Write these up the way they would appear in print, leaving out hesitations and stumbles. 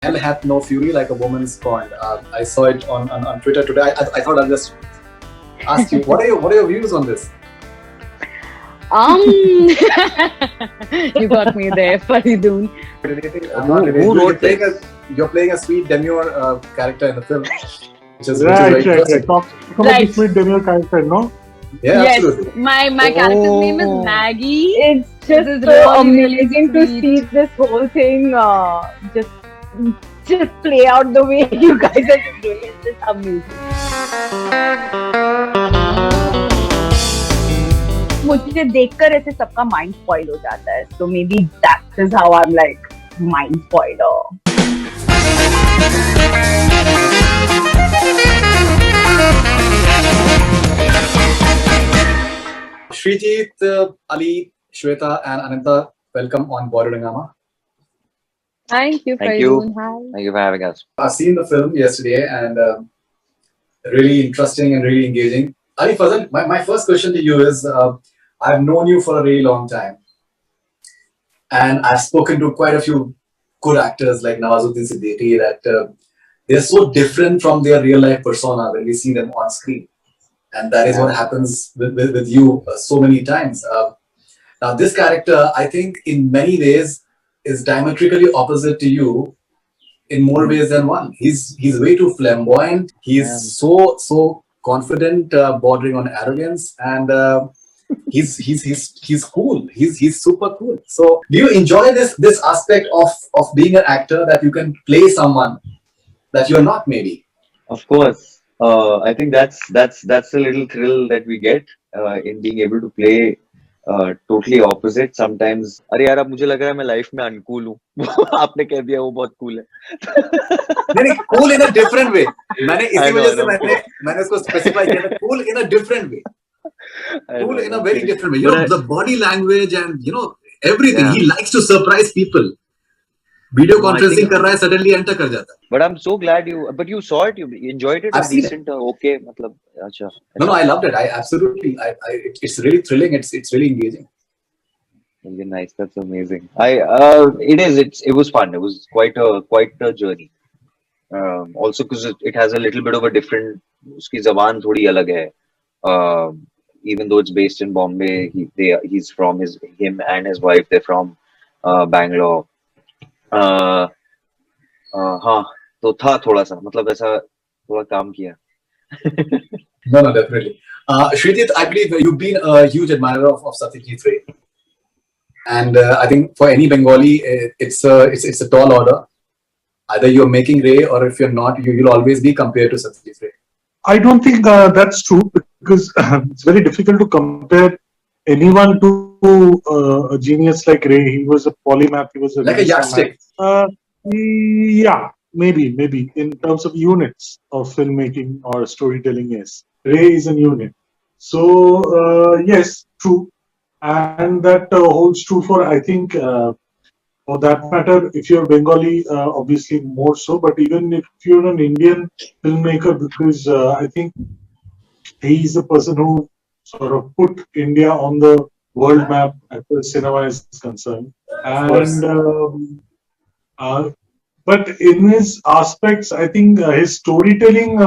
Hell hath no fury like a woman scorned. I saw it on Twitter today. I thought I'll just ask you, what are your views on this? Um, you got me there, Faridoon. Who wrote this? You're playing a sweet demure character in the film, which is Right. very interesting. Talk about Right. the sweet demure character, no? Yeah, Yes, absolutely. my character's name is Maggie. It's This just is so really, really amazing to sweet. see this whole thing just play out the way you guys are just doing. It's just amazing. मुझे देखकर ऐसे सबका mind spoil हो जाता है. So maybe that is how I'm like mind spoiler. Srijit, Ali, Shweta, and Anindita, welcome on Bollywood Hungama. Thank you, Thank you. Faridoon. Hi. Thank you for having us. I've seen the film yesterday and really interesting and really engaging. Ali Fazal, my first question to you is I've known you for a really long time. And I've spoken to quite a few good actors like Nawazuddin Siddiqui that they're so different from their real life persona when we see them on screen. And that is what happens with you so many times. Now, this character, I think, in many ways, is diametrically opposite to you in more ways than one. He's way too flamboyant. He's so confident, bordering on arrogance, and he's cool. He's super cool. So, do you enjoy this aspect of being an actor, that you can play someone that you're not, maybe? Of course. I think that's the little thrill that we get in being able to play totally opposite. Sometimes, अरे यार अब मुझे लग रहा है मैं life में uncool हूँ. आपने कह दिया वो बहुत कूल है. नहीं, cool in a different way. मैंने इसी I know, वजह से I know. मैंने उसको specify किया था. Cool in a different way. I Cool know, in a I'm very kidding. different way. You But know, I- the body language and everything. Yeah. He likes to surprise people. Video No, I conferencing think- कर रहा है, suddenly enter कर जाता है. But I'm so glad you saw it. You enjoyed it. I've seen it. Decent. Okay. मतलब अच्छा. No, I loved it. I absolutely. It's really thrilling. It's really engaging. Really nice. That's amazing. It was fun. It was quite a journey. Also because it has a little bit of a different. उसकी ज़बान थोड़ी अलग है. Even though it's based in Bombay, he's from him and his wife. They're from Bangalore. हाँ तो था थोड़ा सा मतलब ऐसा थोड़ा काम किया. No, definitely. Srijit, I believe you've been a huge admirer of Satyajit Ray, and I think for any Bengali, it's a tall order. Either you're making Ray, or if you're not, you'll always be compared to Satyajit Ray. I don't think that's true because it's very difficult to compare anyone to a genius like Ray. He was a polymath. He was Like a yardstick. Yeah, maybe in terms of units of filmmaking or storytelling, yes, Ray is a unit. So yes, true, and that holds true for I think. For that matter, if you're Bengali, obviously more so, but even if you're an Indian filmmaker, because I think he's the person who sort of put India on the world map as far as cinema is concerned. And but in his aspects, I think his storytelling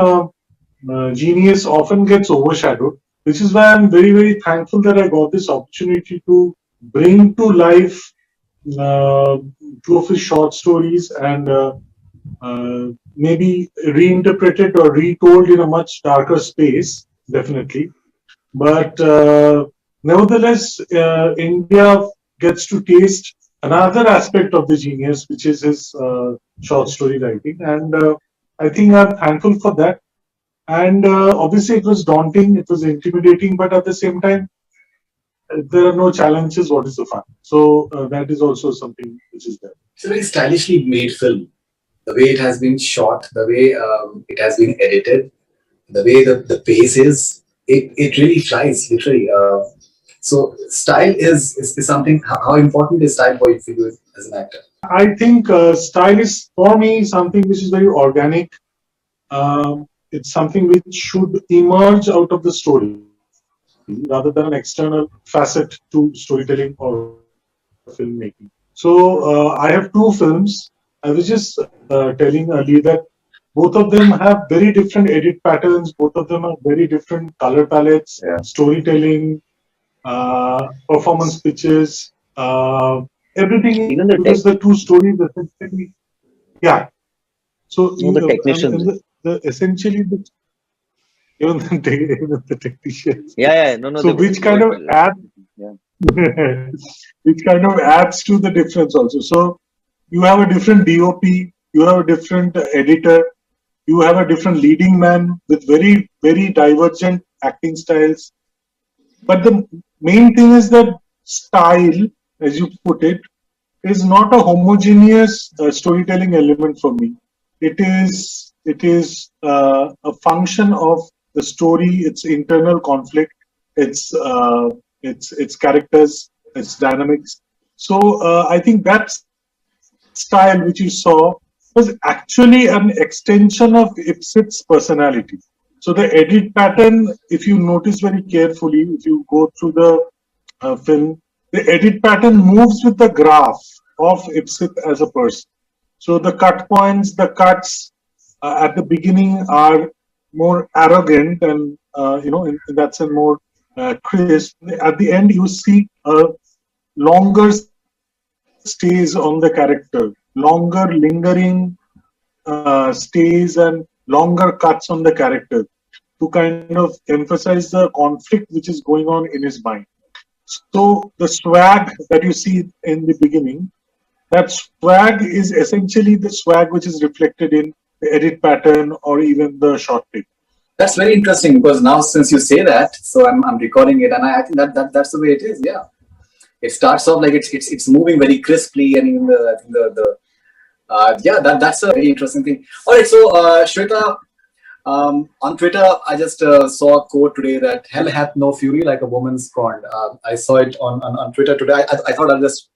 genius often gets overshadowed, which is why I'm very, very thankful that I got this opportunity to bring to life two of his short stories and maybe reinterpreted or retold in a much darker space, definitely. But nevertheless, India gets to taste another aspect of the genius, which is his short story writing. And I think I'm thankful for that. And obviously, it was daunting, it was intimidating, but at the same time, there are no challenges. What is the fun? So that is also something which is there. It's a very stylishly made film. The way it has been shot, the way it has been edited, the way the pace is, it really flies, literally. So style is something. How important is style for you as an actor? I think style is for me something which is very organic. It's something which should emerge out of the story rather than an external facet to storytelling or filmmaking. So I have two films. I was just telling earlier that both of them have very different edit patterns. Both of them have very different color palettes, Yeah. storytelling, performance pitches, everything. Even the tech, Because the two stories essentially, yeah. So you know, the and technicians. the essentially even even the technicians. Yeah, yeah. No, no, So they which do kind it of well. adds Yeah. which kind of adds to the difference also. So you have a different DOP, you have a different editor, you have a different leading man with very divergent acting styles. But the main thing is that style, as you put it, is not a homogeneous storytelling element for me. It is a function of the story, its internal conflict, its its characters, its dynamics. So I think that style which you saw was actually an extension of Ipsit's personality. So the edit pattern, if you notice very carefully, if you go through the film, the edit pattern moves with the graph of Ipsit as a person. So the cut points, the cuts at the beginning are more arrogant and in that sense more crisp. At the end, you see a longer stays on the character, longer lingering stays and longer cuts on the character to kind of emphasize the conflict which is going on in his mind. So the swag that you see in the beginning, that swag is essentially the swag which is reflected in the edit pattern or even the short tape. That's very interesting because now since you say that, so I'm recalling it, and I think that's the way it is. Yeah, it starts off like it's moving very crisply, and even the I think the yeah, that's a very interesting thing. All right, so Shweta, on Twitter, I just saw a quote today that hell hath no fury like a woman scorned. I saw it on Twitter today. I thought I'll just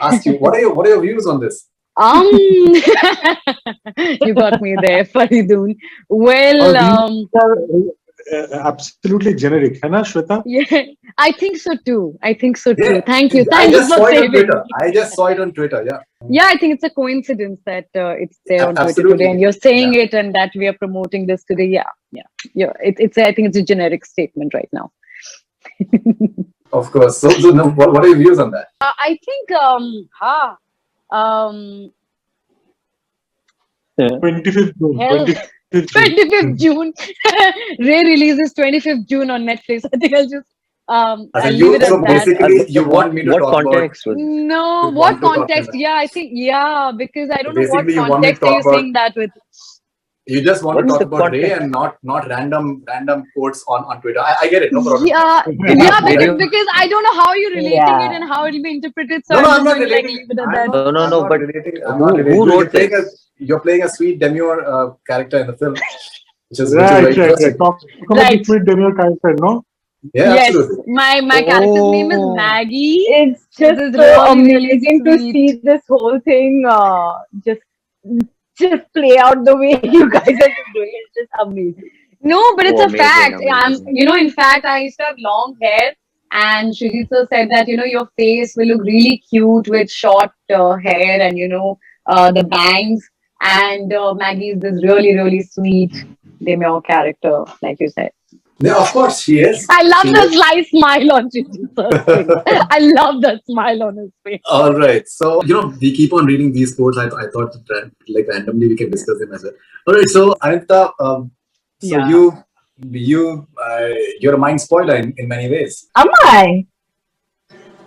ask you what are your views on this? Um, you got me there, Faridoon. Or Well, these are absolutely generic, है ना, Shweta? yeah, I think so too. I think so too. Yeah, Thank you. I Thank you just for saw it on saving Twitter. me. I just saw it on Twitter. Yeah, Yeah, I think it's a coincidence that it's there on Twitter today, and absolutely. you're Yeah. saying it, and that we are promoting this today. Yeah, yeah, yeah. It's. I think it's a generic statement right now. Of course. So no, what are your views on that? I think um 25th June. hell 25th June. 25th June. Ray releases 25th June on Netflix. I think I'll just As a I'll leave you, it so at that. basically, you But want me to what talk about? context was? No, You want what to talk context? about? Yeah, I think yeah, because I So don't know what basically, you want me to context are talk you about? saying that with. You just want to What's talk the about Ray context? and not random quotes on Twitter. I get it. No problem. Yeah, Did you? yeah, Did you? because I don't know how you're relating it Yeah. and how it'll be interpreted, so No, I'm I'm just not going to like relating. leave it at that. No, no, I'm no. not But relating. I'm not relating. who wrote this? You're playing a sweet demure character in the film, which is Right, very right, right. interesting. Talk about the Right. sweet demure character, no? Yeah, Yes, absolutely. my character's name is Oh, Maggie. It's This just is so really amazing to sweet. see this whole thing just play out the way you guys are just doing it. It's just amazing. No, but it's oh, a amazing, fact. amazing. In fact, I used to have long hair, and Srijit sir said that your face will look really cute with short hair and the bangs. And Maggie is this really sweet demure character, like you said. Yeah, of course she is. I love She the is. sly smile on Srijit sir's face. I love that smile on his face. All right. So, we keep on reading these quotes. I thought that, like randomly we can discuss them as well. All right. So, Anita, so Yeah. you're a mind spoiler in many ways. Am I?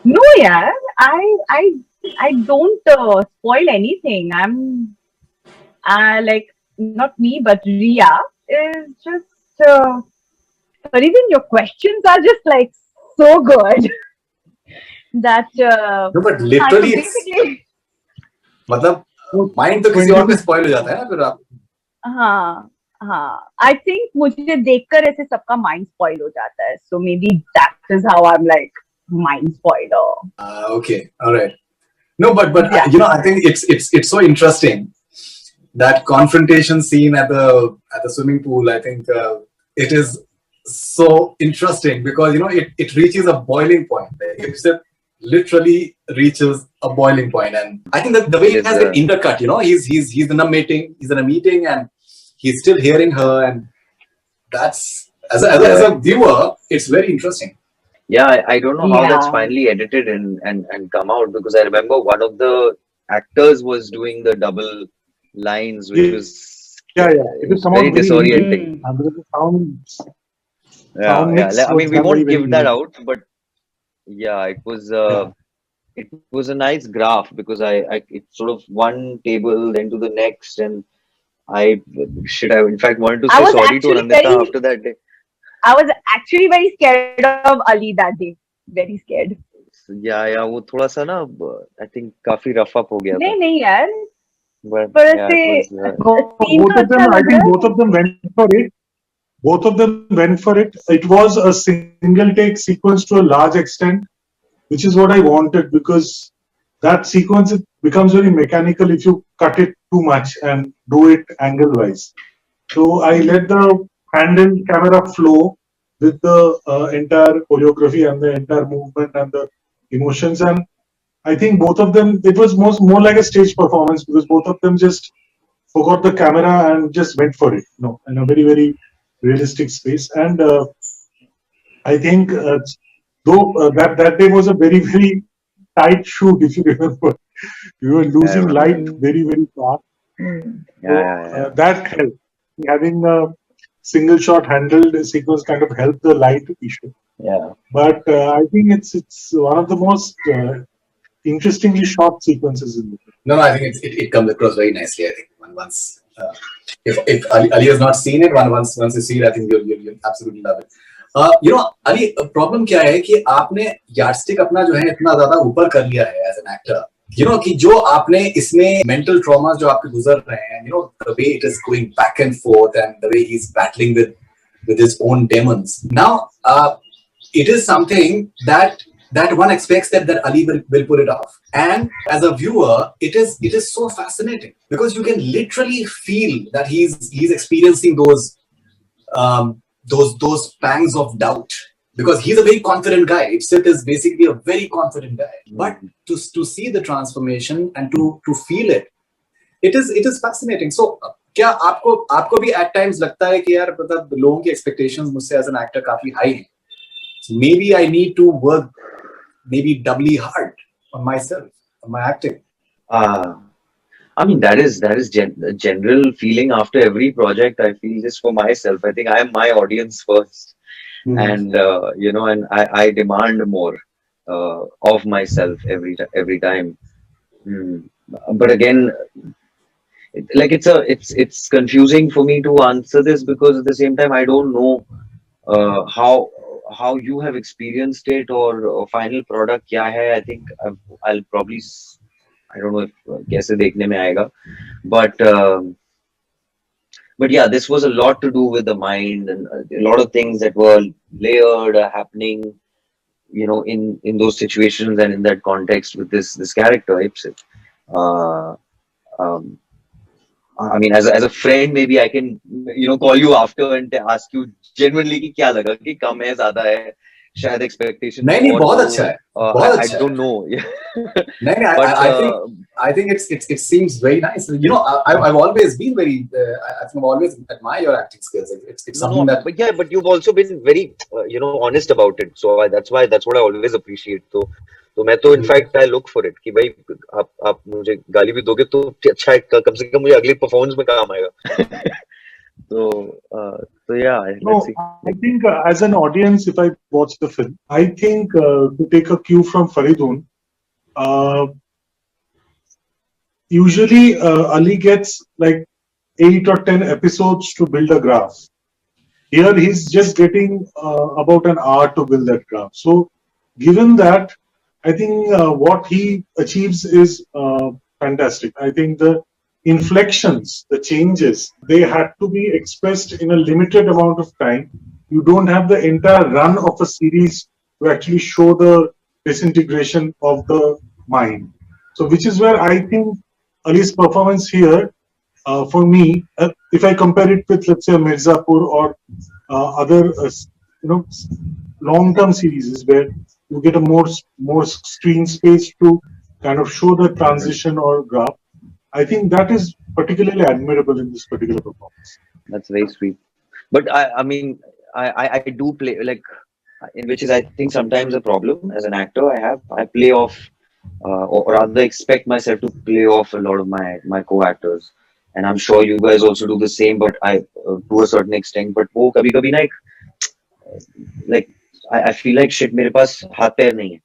No, yeah. I I don't spoil anything. I'm like not me, but Ria is just. But even your questions are just like so good that No, but हाँ, so literally it's basically मतलब So, mind तो किसी और पे spoil हो जाता है ना फिर आप. हाँ हाँ आई थिंक मुझे देखकर ऐसे सबका माइंड स्पॉइल हो जाता है so maybe that is how I am like mind spoiler Okay. All right. No, but Yeah. I think it's so interesting that confrontation scene at the swimming pool. I think it is so interesting because it reaches a boiling point. Like, literally reaches a boiling point. And I think that the way It it is has been intercut, he's in a meeting and he's still hearing her, and that's as yeah, a viewer, it's very interesting. yeah. I don't know how that's Yeah. finally edited and come out, because I remember one of the actors was doing the double lines, which Yeah, was yeah. It will come out it very was very immediately. disorienting. And because the sound Yeah, mix yeah. was I mean, done we very, won't very give that immediately. out, but yeah, Yeah. it was a nice graph, because I it's sort of one table then to the next, and I shit. I in fact wanted to I say was sorry to actually Anandita very, after that day. I was actually very scared of Ali that day. Very scared. Yeah, वो थोड़ा सा ना I think काफी rough up हो गया नहीं था. नहीं यार, But पर yeah, ऐसे it was No, seen both तो of them, अच्छा I लग think रहा both of them went for it. Both of them went for it. It was a single take sequence to a large extent, which is what I wanted, because that sequence, it becomes very mechanical if you cut it too much and do it angle wise. So I let the handle camera flow with the entire choreography and the entire movement and the emotions. And I think both of them, it was more like a stage performance, because both of them just forgot the camera and just went for it, in a very, very realistic space. And I think though that day was a very, very tight shoot, if you remember, we were losing I light remember it. है. very, very fast. Yeah, So yeah, yeah. that helped. Having a single shot handled sequence kind of helped the light issue. Yeah. But I think it's one of the most interestingly shot sequences in the film. No, I think it comes across very nicely. I think once if Ali has not seen it, once you see it, I think you'll absolutely love it. Ali, problem क्या है कि आपने yardstick अपना जो है इतना ज्यादा ऊपर कर लिया है एज एन एक्टर, कि जो आपने इसमें मेंटल ट्रॉमा जो आपके गुजर रहे हैं, the way it is going back and forth and the way he is battling with his own demons. Now, it is something that one expects that Ali will pull it off. And as a viewer, it is so fascinating because you can literally feel that he's experiencing those pangs of doubt, because he's a very confident guy. Itself is basically a very confident guy. But to see the transformation and to feel it, it is fascinating. So क्या आपको भी at times लगता है कि यार मतलब लोगों की expectations मुझसे as an actor काफी high हैं, so maybe I need to work maybe doubly hard on myself, on my acting? Uh, I mean, that is a general feeling after every project. I feel this for myself. I think I am my audience first, and and I demand more of myself every time. Hmm. But again, it's confusing for me to answer this, because at the same time I don't know how you have experienced it, or final product kya hai. I think I'll probably I don't know if kaise dekhne mein aayega, but yeah, this was a lot to do with the mind, and a lot of things that were layered happening, in those situations and in that context with this character Ipsit. Uh, um, I mean, as a friend, maybe I can, call you after and ask you genuinely कि क्या लगा, कि कम है, ज़्यादा है, शायद expectation में नहीं नहीं, और बहुत हो. अच्छा है, I बहुत I अच्छा है. don't know. नहीं नहीं, But I think it seems very nice. I've always been very I think I've always admired your acting skills. It's no, something that. but yeah, but you've also been very, honest about it. So that's what I always appreciate. तो मैं तो in fact I look for it कि भाई आप मुझे गाली भी दोगे तो अच्छा है, कम से कम मुझे अगली परफॉर्मेंस में काम आएगा. तो yeah, let's No, see. I think as an audience, if I watch the film, I think to take a cue from Faridoon, uh, usually Ali gets like 8 or 10 episodes to build a graph. Here he's just getting about an hour to build that graph. So, given that, I think what he achieves is fantastic. I think the inflections, the changes, they had to be expressed in a limited amount of time. You don't have the entire run of a series to actually show the disintegration of the mind. So, which is where I think Ali's performance here, for me, if I compare it with, let's say, Mirzapur or other, long-term series where you get a more screen space to kind of show the transition or graph. I think that is particularly admirable in this particular performance. That's very sweet. But I mean, I do play like, in which is I think sometimes a problem as an actor. I play off, or rather expect myself to play off a lot of my co-actors, and I'm sure you guys also do the same. But I to a certain extent. But वो कभी कभी ना like I feel like shit मेरे पास हाथ पैर नहीं है.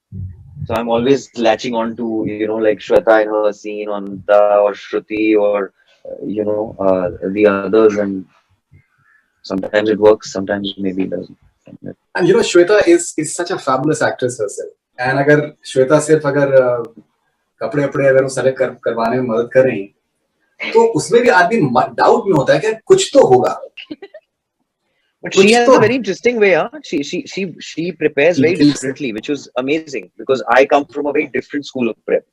So I'm always latching on to, like Shweta in her scene, on the or Shruti or the others, and sometimes it works, sometimes maybe it doesn't. And Shweta is such a fabulous actress herself. And अगर श्वेता सिर्फ अगर कपड़े अपड़े अगर वो select करवाने में मदद कर रही हैं, तो उसमें भी आदमी डाउट में होता है कि कुछ तो होगा. But she has a very interesting way, huh? She prepares very differently, which was amazing because I come from a very different school of prep.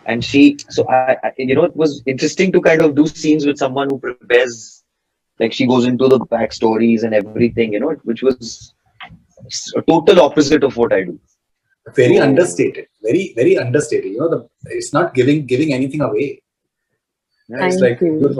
And it was interesting to kind of do scenes with someone who prepares, like she goes into the backstories and everything, which was a total opposite of what I do. Very understated, very, very understated. It's not giving anything away. Thank you.